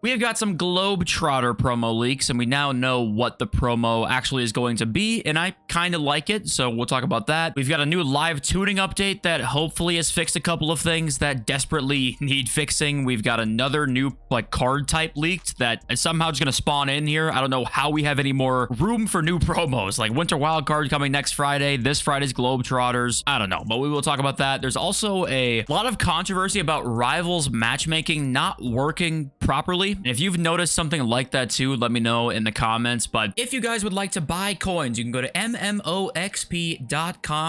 We have got some Globetrotter promo leaks, and we now know what the promo actually is going to be, and I kind of like it, so we'll talk about that. We've got a new live tuning update that hopefully has fixed a couple of things that desperately need fixing. We've got another new card type leaked that is somehow just going to spawn in here. I don't know how we have any more room for new promos, like Winter Wildcard coming next Friday. This Friday's Globetrotters. I don't know, but we will talk about that. There's also a lot of controversy about Rivals matchmaking not working properly. And if you've noticed something like that too, let me know in the comments. But if you guys would like to buy coins, you can go to mmoxp.com.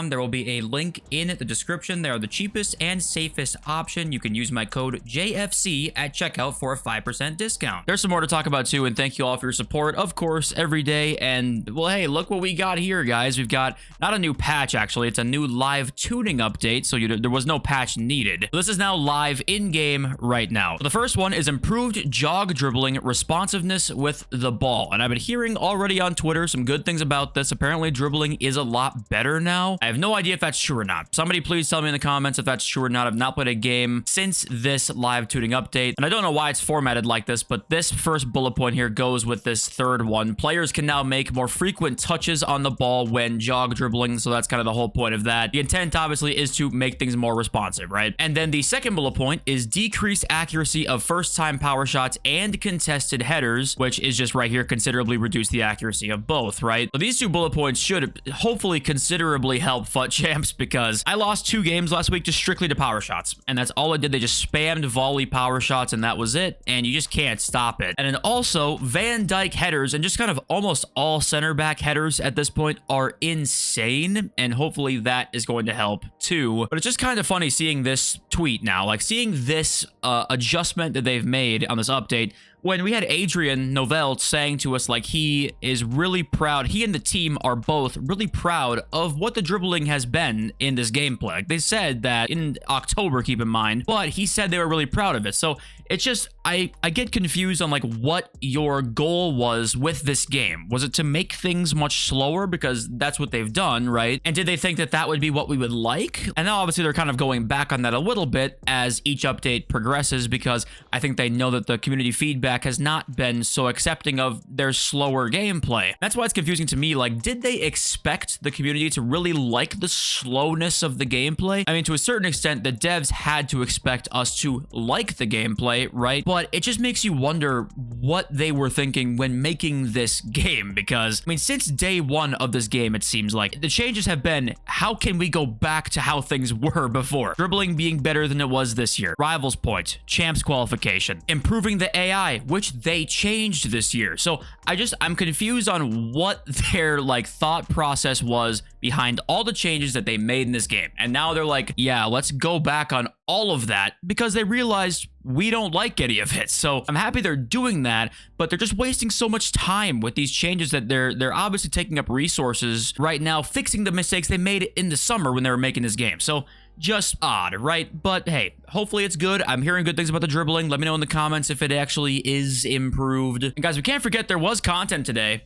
There will be a link in the description. They are the cheapest and safest option. You can use my code JFC at checkout for a 5% discount. There's some more to talk about too, and thank you all for your support, of course, every day. And well, hey, look what we got here, guys. We've got not a new patch, actually. It's a new live tuning update, so there was no patch needed. This is now live in-game right now. So the first one is improved jog dribbling responsiveness with the ball, and I've been hearing already on Twitter some good things about this. Apparently dribbling is a lot better now. I have no idea if that's true or not. Somebody please tell me in the comments if that's true or not. I've not played a game since this live tuning update, and I don't know why it's formatted like this, but this first bullet point here goes with this third one. Players can now make more frequent touches on the ball when jog dribbling, so that's kind of the whole point of that. The intent obviously is to make things more responsive, right? And then the second bullet point is decreased accuracy of first-time power shots and contested headers, which is just right here, considerably reduce the accuracy of both, right? So these two bullet points should hopefully considerably help FUT champs, because I lost 2 games last week just strictly to power shots, and that's all I did. They just spammed volley power shots, and that was it, and you just can't stop it. And then also Van Dijk headers, and just kind of almost all center back headers at this point are insane, and hopefully that is going to help too. But it's just kind of funny seeing this tweet now, like seeing this adjustment that they've made on this update, when we had Adrian Novell saying to us, like, he is really proud. He and the team are both really proud of what the dribbling has been in this gameplay. Like, they said that in October, keep in mind, but he said they were really proud of it. So it's just, I get confused on like what your goal was with this game. Was it to make things much slower? Because that's what they've done, right? And did they think that that would be what we would like? And now obviously they're kind of going back on that a little bit as each update progresses, because I think they know that the community feedback has not been so accepting of their slower gameplay. That's why it's confusing to me. Like, did they expect the community to really like the slowness of the gameplay? I mean, to a certain extent, the devs had to expect us to like the gameplay, right? But it just makes you wonder what they were thinking when making this game, because, I mean, since day one of this game, it seems like the changes have been, how can we go back to how things were before? Dribbling being better than it was this year. Rivals point, champs qualification, improving the AI, which they changed this year. So I'm confused on what their like thought process was behind all the changes that they made in this game. And now they're like, yeah, let's go back on all of that, because they realized we don't like any of it. So I'm happy they're doing that, but they're just wasting so much time with these changes that they're obviously taking up resources right now, fixing the mistakes they made in the summer when they were making this game. So just odd, right? But hey, hopefully it's good. I'm hearing good things about the dribbling. Let me know in the comments if it actually is improved. And guys, we can't forget there was content today.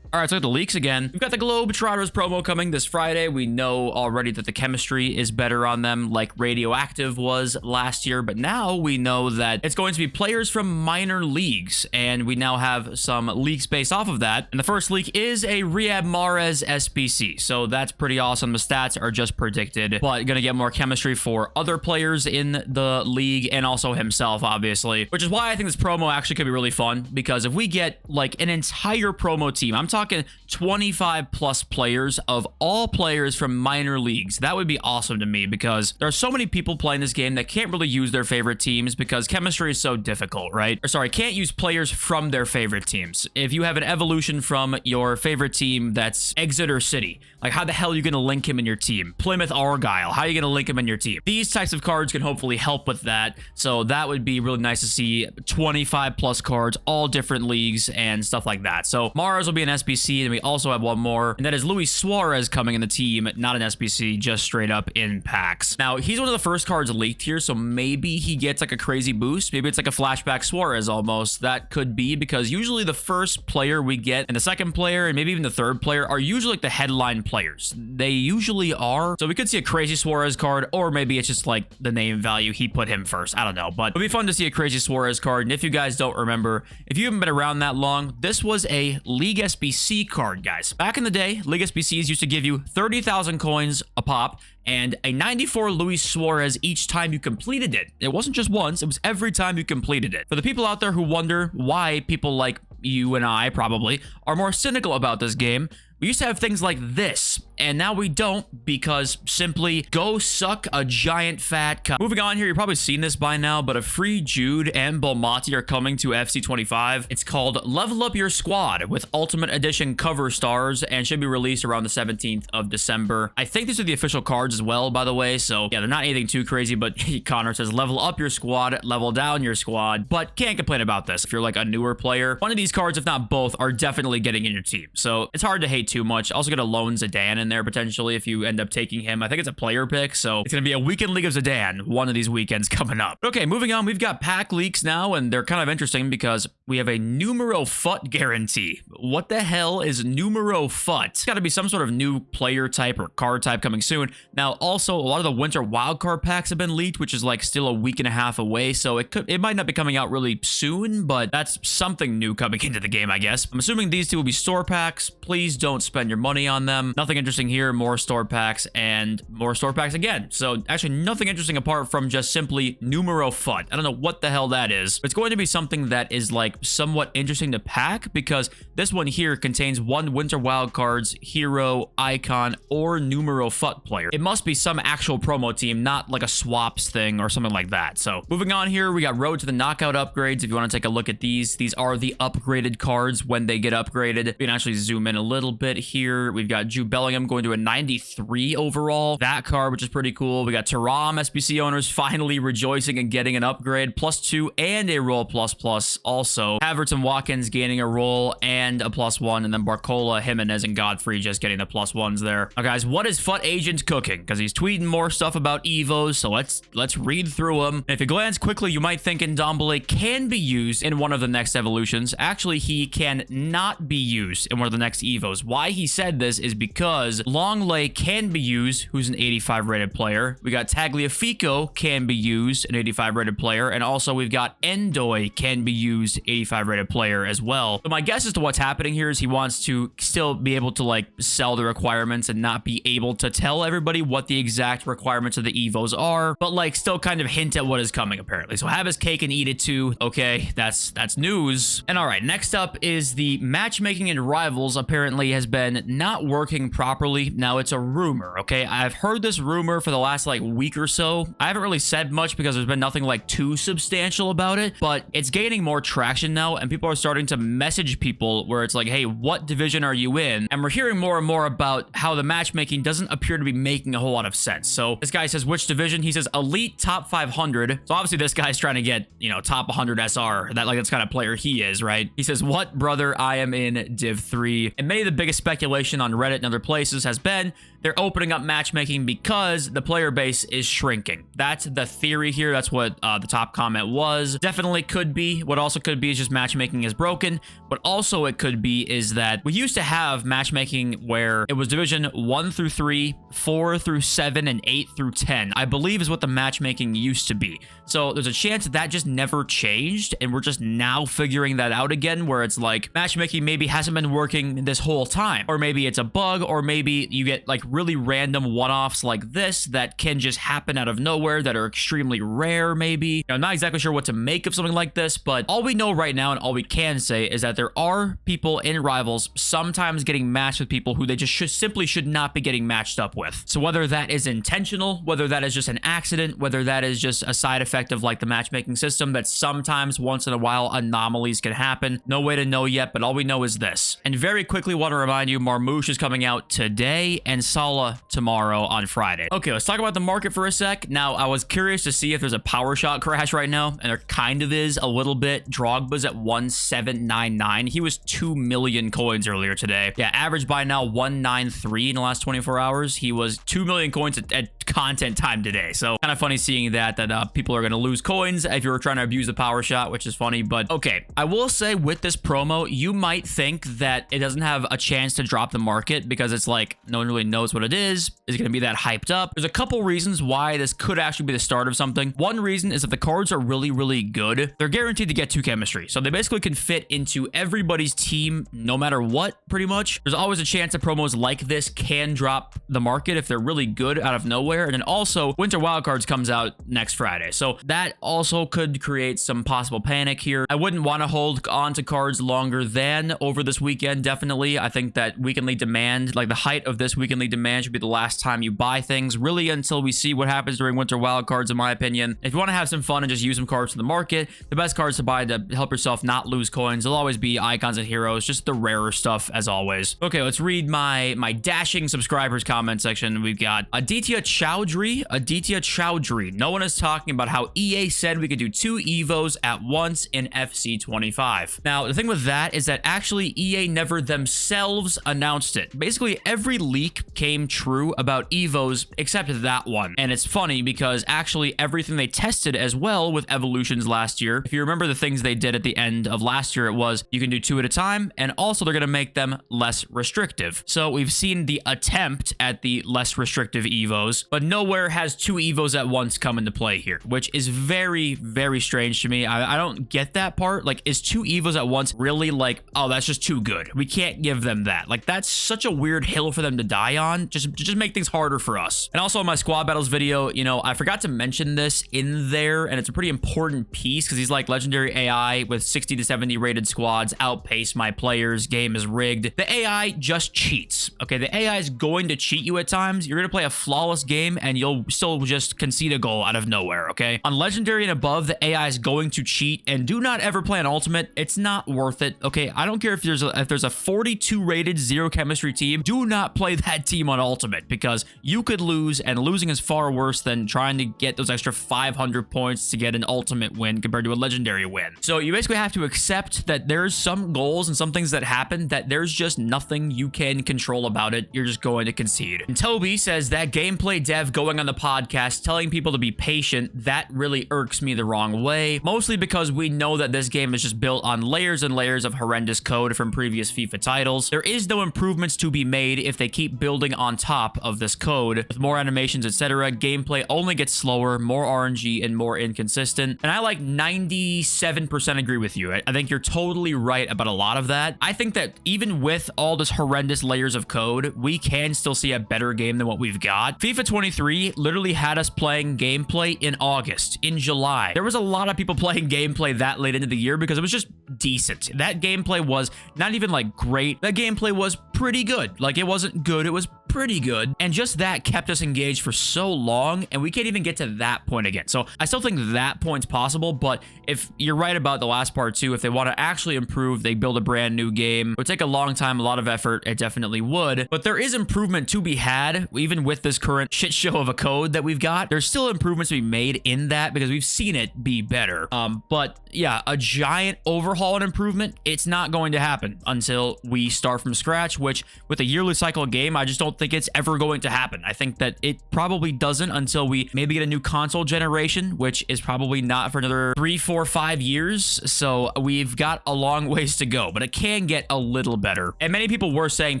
All right, so the leaks again. We've got the Globetrotters promo coming this Friday. We know already that the chemistry is better on them, like Radioactive was last year, but now we know that it's going to be players from minor leagues, and we now have some leaks based off of that. And the first leak is a Riyad Mahrez SBC, so that's pretty awesome. The stats are just predicted, but gonna get more chemistry for other players in the league and also himself, obviously, which is why I think this promo actually could be really fun, because if we get like an entire promo team, I'm talking 25 plus players of all players from minor leagues. That would be awesome to me, because there are so many people playing this game that can't really use their favorite teams because chemistry is so difficult, right? Or sorry, can't use players from their favorite teams. If you have an evolution from your favorite team that's Exeter City, like how the hell are you going to link him in your team? Plymouth Argyle, how are you going to link him in your team? These types of cards can hopefully help with that. So that would be really nice to see 25 plus cards, all different leagues and stuff like that. So Mars will be an SB SBC, and we also have one more, and that is Luis Suarez coming in the team, not an SBC, just straight up in packs. Now, he's one of the first cards leaked here, so maybe he gets like a crazy boost. Maybe it's like a flashback Suarez almost. That could be, because usually the first player we get and the second player and maybe even the third player are usually like the headline players. They usually are. So we could see a crazy Suarez card, or maybe it's just like the name value. He put him first. I don't know, but it'll be fun to see a crazy Suarez card. And if you guys don't remember, if you haven't been around that long, this was a League SBC card, guys. Back in the day, League SBCs used to give you 30,000 coins a pop and a 94 Luis Suarez each time you completed it. It wasn't just once, it was every time you completed it. For the people out there who wonder why people like you and I probably are more cynical about this game, we used to have things like this, and now we don't, because simply go suck a giant fat cup. Moving on here, you've probably seen this by now, but a free Jude and Belmonte are coming to FC 25. It's called Level Up Your Squad with Ultimate Edition cover stars, and should be released around the 17th of December. I think these are the official cards as well, by the way, so yeah, they're not anything too crazy, but Connor says level up your squad, level down your squad, but can't complain about this. If you're like a newer player, one of these cards, if not both, are definitely getting in your team, so it's hard to hate too much. Also gonna loan Zidane in there potentially if you end up taking him. I think it's a player pick, so it's gonna be a weekend league of Zidane one of these weekends coming up. Okay, moving on, we've got pack leaks now, and they're kind of interesting because we have a numero fut guarantee. What the hell is numero fut? It's got to be some sort of new player type or card type coming soon. Now, also, a lot of the winter wildcard packs have been leaked, which is like still a week and a half away, so it might not be coming out really soon, but that's something new coming into the game, I guess. I'm assuming these two will be store packs. Please don't spend your money on them. Nothing interesting here. More store packs and more store packs again. So actually nothing interesting apart from just simply numero fut. I don't know what the hell that is. It's going to be something that is like somewhat interesting to pack, because this one here contains one winter wildcards, hero, icon, or numero fut player. It must be some actual promo team, not like a swaps thing or something like that. So moving on here, we got Road to the Knockout upgrades. If you want to take a look at these are the upgraded cards when they get upgraded. We can actually zoom in a little bit here. We've got Jude Bellingham going to a 93 overall. That card, which is pretty cool. We got Thuram SBC owners finally rejoicing and getting an upgrade, +2 and a roll ++. Also, Havertz and Watkins gaining a roll and a +1, and then Barcola, Jimenez, and Godfrey just getting the +1s there. Now, guys, what is Fut Agent cooking? Because he's tweeting more stuff about Evos, so let's read through them. And if you glance quickly, you might think Ndombele can be used in one of the next evolutions. Actually, he can not be used in one of the next Evos. Why he said this is because Longley can be used, who's an 85 rated player. We got Tagliafico can be used, an 85 rated player, and also we've got Endoy can be used, 85 rated player as well. So my guess as to what's happening here is he wants to still be able to like sell the requirements and not be able to tell everybody what the exact requirements of the Evos are, but like still kind of hint at what is coming apparently. So have his cake and eat it too. Okay, that's news. And all right, next up is the matchmaking and rivals apparently has been not working properly. Now it's a rumor, okay? I've heard this rumor for the last like week or so. I haven't really said much because there's been nothing like too substantial about it, but it's gaining more traction now, and people are starting to message people where it's like, hey, what division are you in? And we're hearing more and more about how the matchmaking doesn't appear to be making a whole lot of sense. So this guy says, which division? He says elite top 500. So obviously this guy's trying to get, you know, top 100 SR. That's kind of player he is, right? He says, what brother? I am in Div 3. And many of the biggest speculation on Reddit and other places has been they're opening up matchmaking because the player base is shrinking. That's the theory here. That's what the top comment was. Definitely could be. What also could be is just matchmaking is broken. But also it could be is that we used to have matchmaking where it was division 1 through 3, 4 through 7, and 8 through 10, I believe is what the matchmaking used to be. So there's a chance that just never changed, and we're just now figuring that out again, where it's like matchmaking maybe hasn't been working this whole time, or maybe it's a bug, or maybe you get like really random one-offs like this that can just happen out of nowhere that are extremely rare maybe. You know, I'm not exactly sure what to make of something like this, but all we know right now and all we can say is that there are people in rivals sometimes getting matched with people who they just simply should not be getting matched up with. So whether that is intentional, whether that is just an accident, whether that is just a side effect of like the matchmaking system, that sometimes once in a while anomalies can happen. No way to know yet, but all we know is this. And very quickly want to remind you, Marmouche is coming out today, and Sala tomorrow on Friday. Okay, let's talk about the market for a sec. Now, I was curious to see if there's a power shot crash right now, and there kind of is a little bit. Drogba's at 1799. He was 2 million coins earlier today. Yeah, average by now 193 in the last 24 hours. He was 2 million coins at content time today. So kind of funny seeing that people are going to lose coins if you're trying to abuse the power shot, which is funny. But okay, I will say with this promo, you might think that it doesn't have a chance to drop the market because it's like no one really knows what it is. Is it going to be that hyped up? There's a couple reasons why this could actually be the start of something. One reason is if the cards are really, really good, they're guaranteed to get 2 chemistry. So they basically can fit into everybody's team no matter what, pretty much. There's always a chance that promos like this can drop the market if they're really good out of nowhere. And then also Winter Wildcards comes out next Friday. So that also could create some possible panic here. I wouldn't want to hold on to cards longer than over this weekend. Definitely. I think that weekendly demand, like the height of this weekendly demand, should be the last time you buy things, really, until we see what happens during Winter Wildcards, in my opinion. If you want to have some fun and just use some cards in the market, the best cards to buy to help yourself not lose coins will always be icons and heroes, just the rarer stuff as always. Okay, let's read my dashing subscribers comment section. We've got Aditya Chowdhury. No one is talking about how EA said we could do 2 Evos at once in FC 25. Now, the thing with that is that actually EA never themselves announced it. Basically, every leak came true about Evos except that one. And it's funny because actually everything they tested as well with Evolutions last year, if you remember the things they did at the end of last year, it was you can do 2 at a time, and also they're going to make them less restrictive. So we've seen the attempt at the less restrictive Evos, but nowhere has 2 Evos at once come into play here, which is very, very strange to me. I don't get that part. Like, is 2 Evos at once really like, oh, that's just too good? We can't give them that. Like, that's such a weird hill for them to die on. Just make things harder for us. And also in my squad battles video, you know, I forgot to mention this in there, and it's a pretty important piece because he's like, legendary AI with 60 to 70 rated squads outpace my players. Game is rigged. The AI just cheats. Okay, the AI is going to cheat you at times. You're going to play a flawless game and you'll still just concede a goal out of nowhere, okay? On legendary and above, the AI is going to cheat, and do not ever play an ultimate. It's not worth it, okay? I don't care if there's a 42 rated 0 chemistry team. Do not play that team on ultimate because you could lose, and losing is far worse than trying to get those extra 500 points to get an ultimate win compared to a legendary win. So you basically have to accept that there's some goals and some things that happen that there's just nothing you can control about it. You're just going to concede. And Toby says that gameplay dev going on the podcast telling people to be patient, that really irks me the wrong way, mostly because we know that this game is just built on layers and layers of horrendous code from previous FIFA titles. There is no improvements to be made if they keep building on top of this code. With more animations, etc., gameplay only gets slower, more RNG, and more inconsistent. And I like 97% agree with you. I think you're totally right about a lot of that. I think that even with all this horrendous layers of code, we can still see a better game than what we've got. FIFA 23 literally had us playing gameplay in August, in July. There was a lot of people playing gameplay that late into the year because it was just decent. That gameplay was not even like great. That gameplay was pretty good. Like, it wasn't good, it was pretty good, and just that kept us engaged for so long, and we can't even get to that point again. So I still think that point's possible, but if you're right about the last part too, if they want to actually improve, they build a brand new game. It would take a long time, a lot of effort. It definitely would, but there is improvement to be had even with this current shit show of a code that we've got. There's still improvements to be made in that because we've seen it be better. But yeah, a giant overhaul and improvement, it's not going to happen until we start from scratch, which with a yearly cycle game, I just don't think it's ever going to happen. I think that it probably doesn't until we maybe get a new console generation, which is probably not for another 3, 4, 5 years. So we've got a long ways to go, but it can get a little better. And many people were saying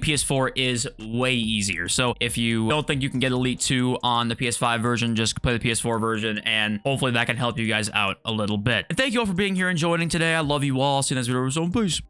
PS4 is way easier. So if you don't think you can get Elite 2 on the PS5 version, just play the PS4 version, and hopefully that can help you guys out a little bit. And thank you all for being here and joining today. I love you all. See you next video. So peace.